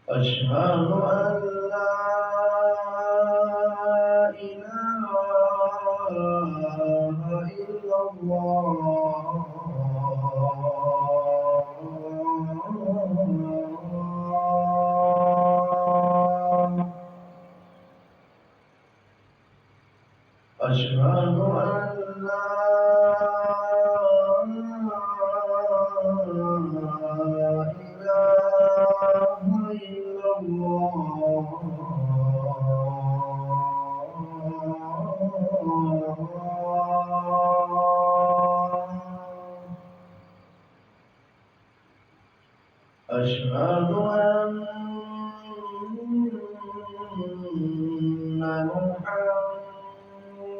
أشهد أن لا إله إلا الله أشهد أن لا إله إلا الله أشهد أن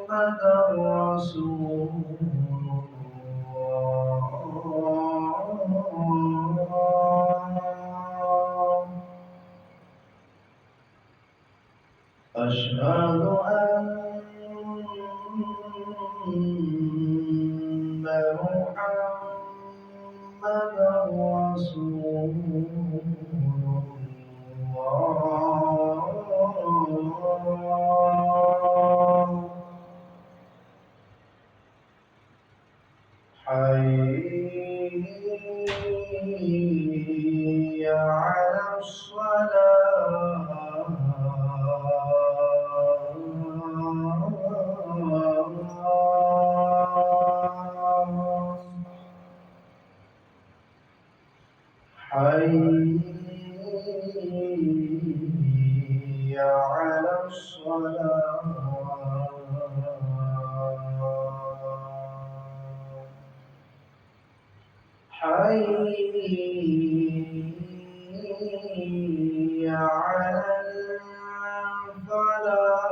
محمدا رسول الله أشهد أن محمدا رسول الله حي على الصلاة حي على الصلاة حي على الفلاح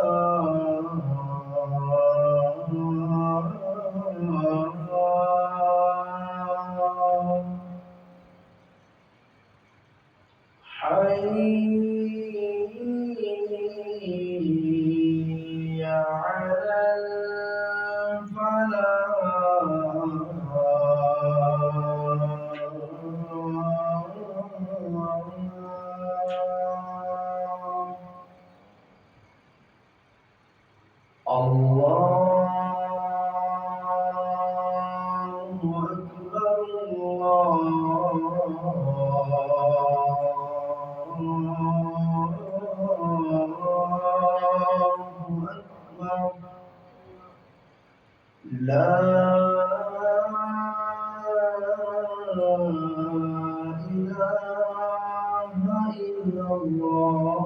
حي على الفلاح الله أكبر الله أكبر لا إله إلا الله